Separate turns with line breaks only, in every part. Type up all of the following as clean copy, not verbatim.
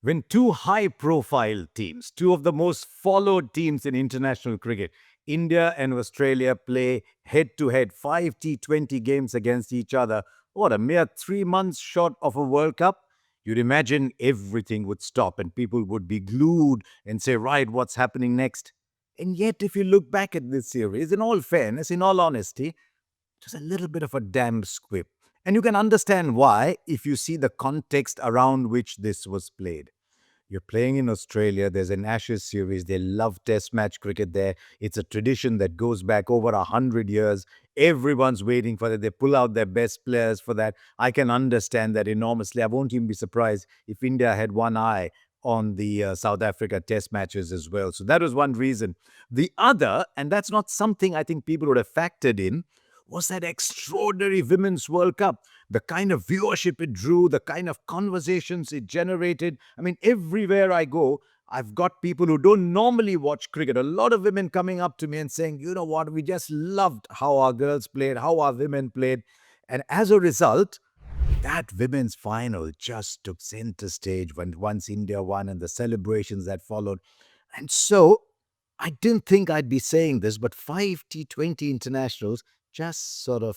when two high-profile teams, two of the most followed teams in international cricket, India and Australia, play head-to-head 5 T20 games against each other, what, a mere 3 months short of a World Cup? You'd imagine everything would stop and people would be glued and say, right, what's happening next? And yet, if you look back at this series, in all fairness, in all honesty, just a little bit of a damn squib. And you can understand why if you see the context around which this was played. You're playing in Australia, there's an Ashes series, they love test match cricket there. It's a tradition that goes back over 100 years. Everyone's waiting for that. They pull out their best players for that. I can understand that enormously. I won't even be surprised if India had one eye on the South Africa test matches as well. So that was one reason. The other, and that's not something I think people would have factored in, was that extraordinary Women's World Cup. The kind of viewership it drew, the kind of conversations it generated. I mean, everywhere I go, I've got people who don't normally watch cricket. A lot of women coming up to me and saying, you know what, we just loved how our girls played, how our women played. And as a result, that women's final just took center stage when once India won and the celebrations that followed. And so I didn't think I'd be saying this, but 5 T20 internationals just sort of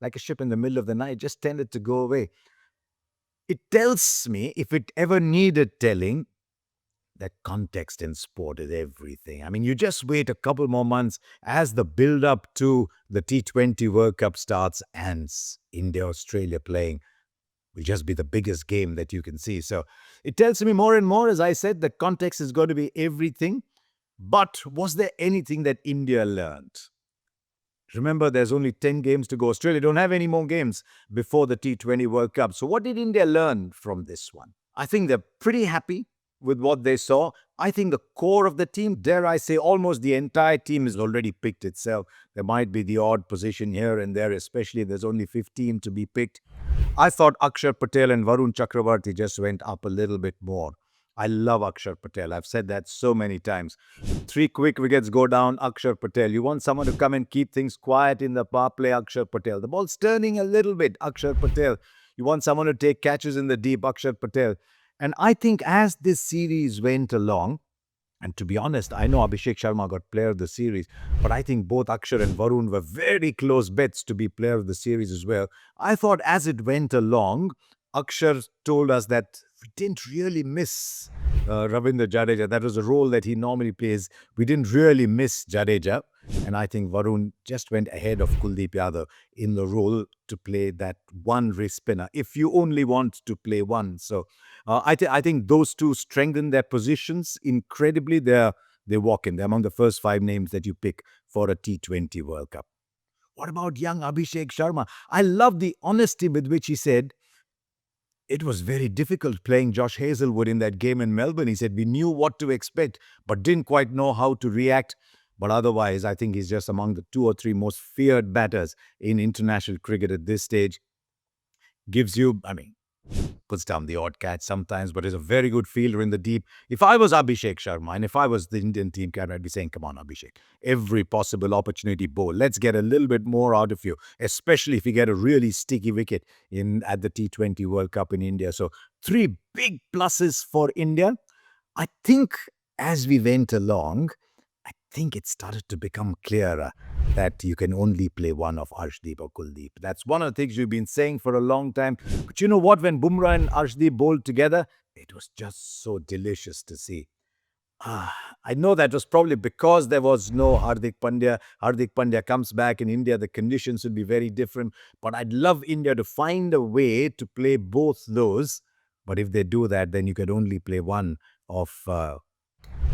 like a ship in the middle of the night, just tended to go away. It tells me, if it ever needed telling, that context in sport is everything. I mean, you just wait a couple more months as the build up to the T20 World Cup starts and India, Australia playing will just be the biggest game that you can see. So it tells me more and more, as I said, the context is going to be everything. But was there anything that India learned? Remember, there's only 10 games to go. Australia don't have any more games before the T20 World Cup. So what did India learn from this one? I think they're pretty happy with what they saw. I think the core of the team, dare I say, almost the entire team has already picked itself. There might be the odd position here and there, especially if there's only 15 to be picked. I thought Akshar Patel and Varun Chakravarti just went up a little bit more. I love Akshar Patel. I've said that so many times. 3 quick wickets go down, Akshar Patel. You want someone to come and keep things quiet in the power play, Akshar Patel. The ball's turning a little bit, Akshar Patel. You want someone to take catches in the deep, Akshar Patel. And I think as this series went along, and to be honest, I know Abhishek Sharma got player of the series, but I think both Akshar and Varun were very close bets to be player of the series as well. I thought as it went along, Akshar told us that we didn't really miss Ravindra Jadeja. That was a role that he normally plays. We didn't really miss Jadeja. And I think Varun just went ahead of Kuldeep Yadav in the role to play that one wrist spinner, if you only want to play one. So I think those two strengthen their positions incredibly. They walk in. They're among the first 5 names that you pick for a T20 World Cup. What about young Abhishek Sharma? I love the honesty with which he said, it was very difficult playing Josh Hazlewood in that game in Melbourne. He said, we knew what to expect, but didn't quite know how to react. But otherwise, I think he's just among the 2 or 3 most feared batters in international cricket at this stage. Gives you, puts down the odd catch sometimes, but is a very good fielder in the deep. If I was Abhishek Sharma and if I was the Indian team captain, I'd be saying, come on, Abhishek, every possible opportunity bowl. Let's get a little bit more out of you, especially if you get a really sticky wicket at the T20 World Cup in India. So 3 big pluses for India. I think as we went along, I think it started to become clearer that you can only play one of Arshdeep or Kuldeep. That's one of the things you've been saying for a long time. But you know what? When Bumrah and Arshdeep bowled together, it was just so delicious to see. I know that was probably because there was no Hardik Pandya. Hardik Pandya comes back in India, the conditions would be very different. But I'd love India to find a way to play both those. But if they do that, then you could only play one of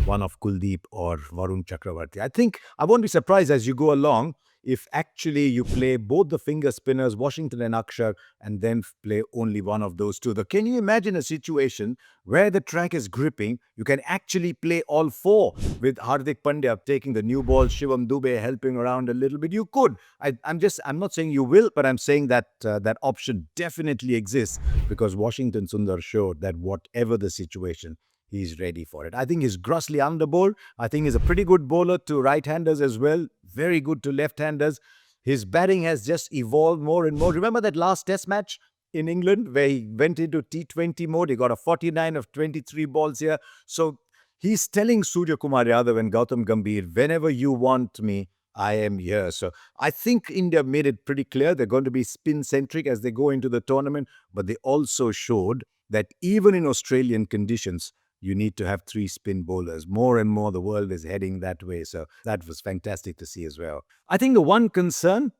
Kuldeep or Varun Chakravarti. I think I won't be surprised as you go along if actually you play both the finger spinners, Washington and Akshar, and then play only one of those two. Can you imagine a situation where the track is gripping, you can actually play all 4 with Hardik Pandya taking the new ball, Shivam Dubey helping around a little bit? You could. I'm not saying you will, but I'm saying that that option definitely exists because Washington Sundar showed that whatever the situation, he's ready for it. I think he's grossly underbowled. I think he's a pretty good bowler to right-handers as well. Very good to left-handers. His batting has just evolved more and more. Remember that last test match? in England, where he went into T20 mode. He got a 49 of 23 balls here. So he's telling Suryakumar Yadav and Gautam Gambhir, whenever you want me, I am here. So I think India made it pretty clear they're going to be spin-centric as they go into the tournament, but they also showed that even in Australian conditions, you need to have three spin bowlers. More and more, the world is heading that way. So that was fantastic to see as well. I think the one concern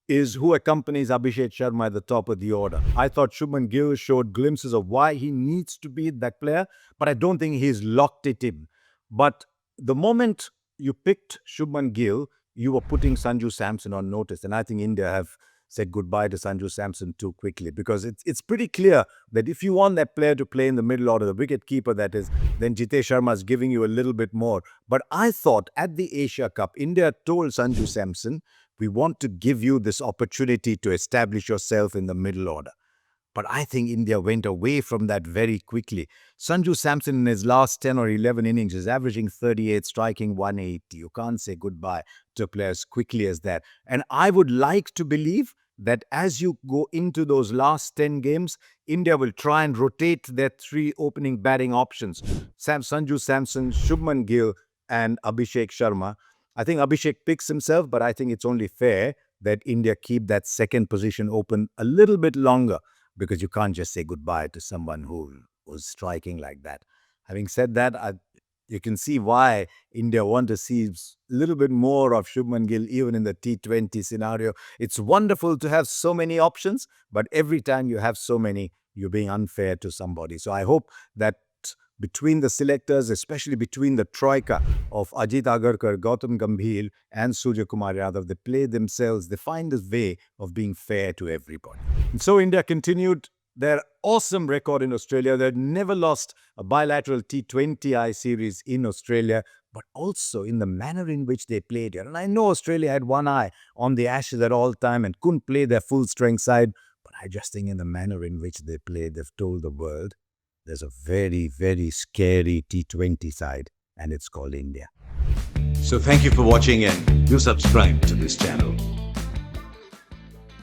is who accompanies Abhishek Sharma at the top of the order. I thought Shubman Gill showed glimpses of why he needs to be that player, but I don't think he's locked it in. But the moment you picked Shubman Gill, you were putting Sanju Samson on notice. And I think India have said goodbye to Sanju Samson too quickly, because it's pretty clear that if you want that player to play in the middle order, the wicket keeper that is, then Jitesh Sharma is giving you a little bit more. But I thought at the Asia Cup, India told Sanju Samson, we want to give you this opportunity to establish yourself in the middle order. But I think India went away from that very quickly. Sanju Samson in his last 10 or 11 innings is averaging 38, striking 180. You can't say goodbye to a player as quickly as that. And I would like to believe that as you go into those last 10 games, India will try and rotate their three opening batting options. Sanju Samson, Shubman Gill and Abhishek Sharma. I think Abhishek picks himself, but I think it's only fair that India keep that second position open a little bit longer, because you can't just say goodbye to someone who was striking like that. Having said that, you can see why India want to see a little bit more of Shubman Gill even in the T20 scenario. It's wonderful to have so many options, but every time you have so many, you're being unfair to somebody. So I hope that between the selectors, especially between the troika of Ajit Agarkar, Gautam Gambhir and Suryakumar Yadav, they play themselves, they find a way of being fair to everybody. And so India continued their awesome record in Australia. They'd never lost a bilateral T20i series in Australia, but also in the manner in which they played here. And I know Australia had one eye on the Ashes at all time and couldn't play their full strength side, but I just think in the manner in which they played, they've told the world there's a very, very scary T20 side, and it's called India.
So thank you for watching and do subscribe to this channel.